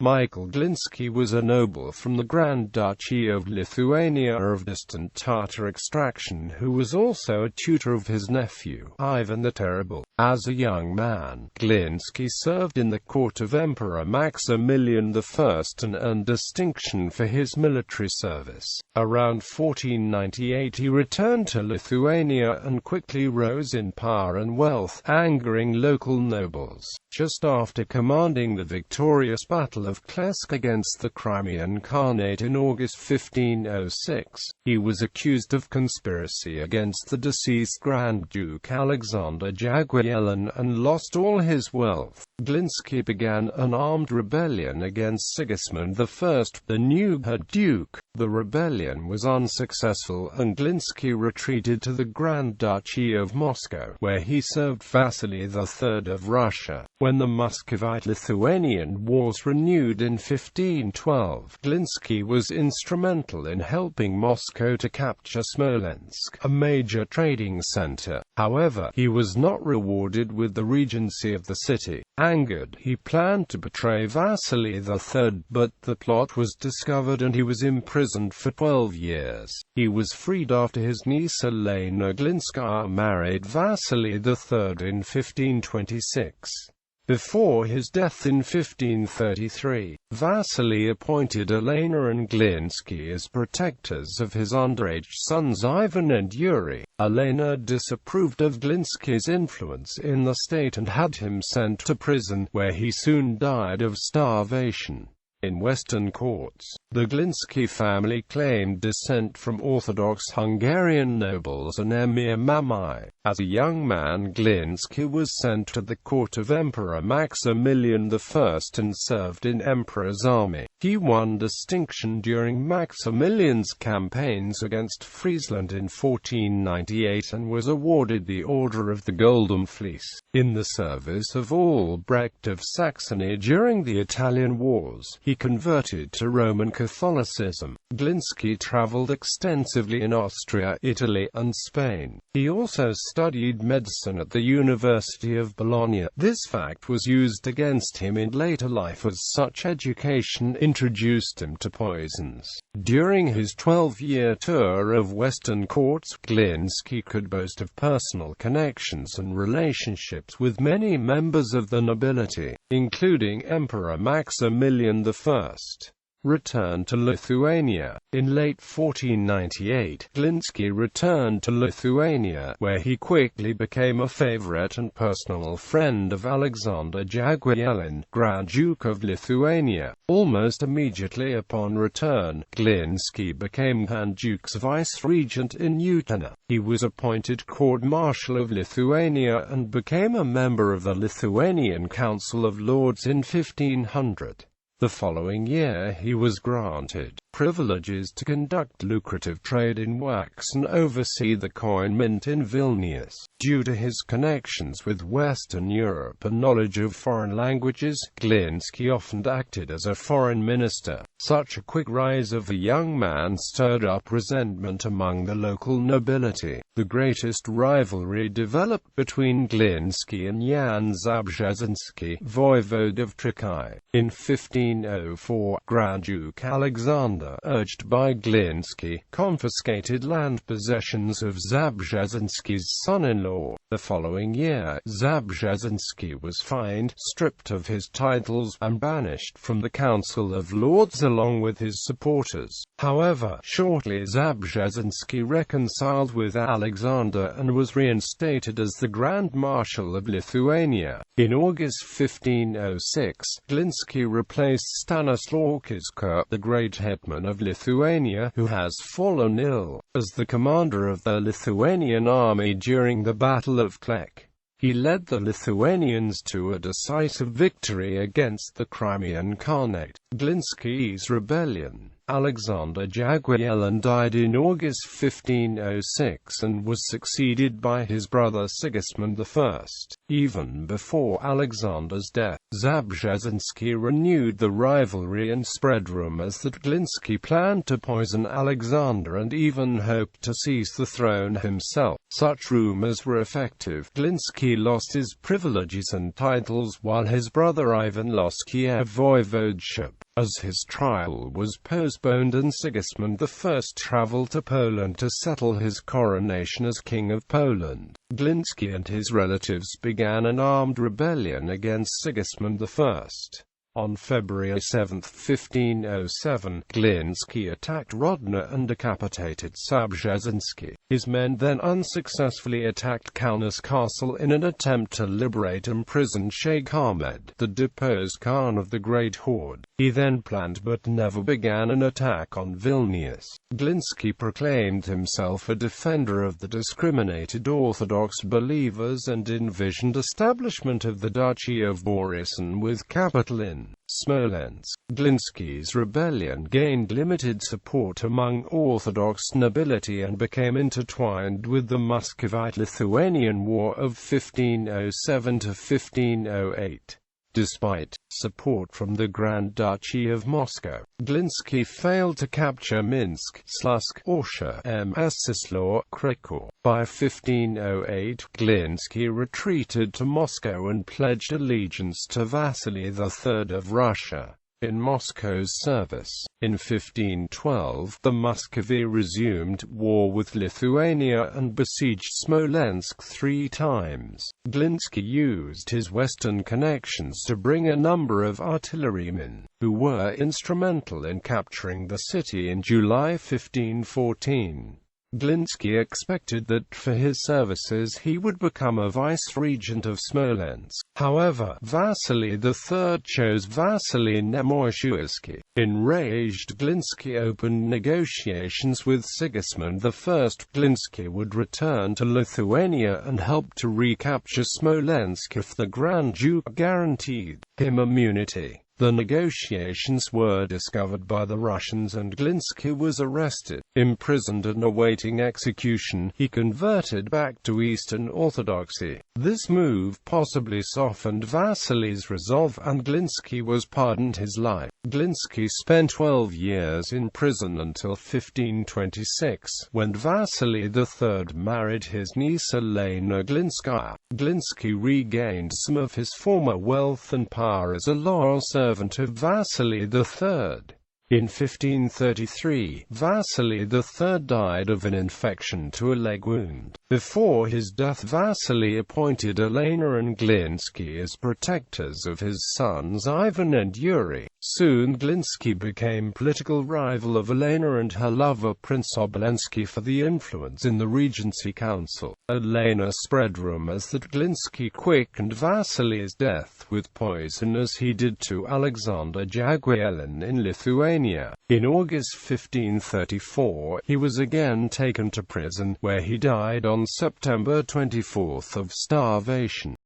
Michael Glinsky was a noble from the Grand Duchy of Lithuania of distant Tatar extraction who was also a tutor of his nephew, Ivan the Terrible. As a young man, Glinsky served in the court of Emperor Maximilian I and earned distinction for his military service. Around 1498 he returned to Lithuania and quickly rose in power and wealth, angering local nobles. Just after commanding the victorious Battle of Kletsk against the Crimean Khanate in August 1506, he was accused of conspiracy against the deceased Grand Duke Alexander Jagiellon and lost all his wealth. Glinsky began an armed rebellion against Sigismund I, the new head duke. The rebellion was unsuccessful and Glinsky retreated to the Grand Duchy of Moscow, where he served Vasily III of Russia. When the Muscovite-Lithuanian Wars renewed in 1512, Glinsky was instrumental in helping Moscow to capture Smolensk, a major trading center. However, he was not rewarded with the regency of the city. Angered, he planned to betray Vasily III, but the plot was discovered and he was imprisoned for 12 years. He was freed after his niece Elena Glinskaya married Vasily III in 1526. Before his death in 1533, Vasily appointed Elena and Glinsky as protectors of his underage sons Ivan and Yuri. Elena disapproved of Glinsky's influence in the state and had him sent to prison, where he soon died of starvation. In Western courts, the Glinsky family claimed descent from Orthodox Hungarian nobles and Emir Mamai. As a young man, Glinsky was sent to the court of Emperor Maximilian I and served in Emperor's army. He won distinction during Maximilian's campaigns against Friesland in 1498 and was awarded the Order of the Golden Fleece. In the service of Albrecht of Saxony during the Italian Wars, he converted to Roman Catholicism. Glinsky traveled extensively in Austria, Italy, and Spain. He also studied medicine at the University of Bologna. This fact was used against him in later life, as such education introduced him to poisons. During his 12-year tour of Western courts, Glinsky could boast of personal connections and relationships with many members of the nobility, including Emperor Maximilian I. Returned to Lithuania. In late 1498, Glinsky returned to Lithuania, where he quickly became a favorite and personal friend of Alexander Jagiellon, Grand Duke of Lithuania. Almost immediately upon return, Glinsky became Grand Duke's vice-regent in Utena. He was appointed court-marshal of Lithuania and became a member of the Lithuanian Council of Lords in 1500. The following year he was granted privileges to conduct lucrative trade in wax and oversee the coin mint in Vilnius. Due to his connections with Western Europe and knowledge of foreign languages, Glinsky often acted as a foreign minister. Such a quick rise of a young man stirred up resentment among the local nobility. The greatest rivalry developed between Glinsky and Jan Zabrzezynski, voivode of Trakai. In 1504, Grand Duke Alexander, urged by Glinsky, confiscated land possessions of Zabrzezynski's son-in-law. The following year, Zabrzezynski was fined, stripped of his titles, and banished from the Council of Lords along with his supporters. However, shortly Zabrzezynski reconciled with Alexander and was reinstated as the Grand Marshal of Lithuania. In August 1506, Glinsky replaced Stanislaw Kiska, the great hetman of Lithuania, who has fallen ill, as the commander of the Lithuanian army during the Battle of Kletsk. He led the Lithuanians to a decisive victory against the Crimean Khanate. Glinsky's rebellion Alexander Jagiellon died in August 1506 and was succeeded by his brother Sigismund I. Even before Alexander's death, Zabrzezinski renewed the rivalry and spread rumors that Glinsky planned to poison Alexander and even hoped to seize the throne himself. Such rumors were effective. Glinsky lost his privileges and titles, while his brother Ivan lost Kiev voivodeship. As his trial was postponed and Sigismund I travelled to Poland to settle his coronation as King of Poland, Glinsky and his relatives began an armed rebellion against Sigismund I. On February 7, 1507, Glinsky attacked Rodno and decapitated Zabrzezinski. His men then unsuccessfully attacked Kaunas Castle in an attempt to liberate imprisoned Sheikh Ahmed, the deposed Khan of the Great Horde. He then planned but never began an attack on Vilnius. Glinsky proclaimed himself a defender of the discriminated Orthodox believers and envisioned establishment of the Duchy of Borisov with capital in Smolensk. Glinsky's rebellion gained limited support among Orthodox nobility and became intertwined with the Muscovite-Lithuanian War of 1507 to 1508. Despite support from the Grand Duchy of Moscow, Glinsky failed to capture Minsk, Slutsk, Orsha, Mstislav, Krakow. By 1508, Glinsky retreated to Moscow and pledged allegiance to Vasily III of Russia in Moscow's service. In 1512, the Muscovy resumed war with Lithuania and besieged Smolensk 3 times. Glinsky used his western connections to bring a number of artillerymen, who were instrumental in capturing the city in July 1514. Glinsky expected that for his services he would become a vice-regent of Smolensk. However, Vasily III chose Vasily Nemoshevsky. Enraged, Glinsky opened negotiations with Sigismund I. Glinsky would return to Lithuania and help to recapture Smolensk if the Grand Duke guaranteed him immunity. The negotiations were discovered by the Russians and Glinsky was arrested, imprisoned and awaiting execution. He converted back to Eastern Orthodoxy. This move possibly softened Vasily's resolve and Glinsky was pardoned his life. Glinsky spent 12 years in prison until 1526, when Vasily III married his niece Elena Glinskaya. Glinsky regained some of his former wealth and power as a loyal servant of Vasily III. In 1533, Vasily III died of an infection to a leg wound. Before his death, Vasily appointed Elena and Glinsky as protectors of his sons Ivan and Yuri. Soon Glinsky became political rival of Elena and her lover Prince Obolensky for the influence in the Regency Council. Elena spread rumors that Glinsky quickened Vasily's death with poison as he did to Alexander Jagiellon in Lithuania. In August 1534, he was again taken to prison, where he died on September 24 of starvation.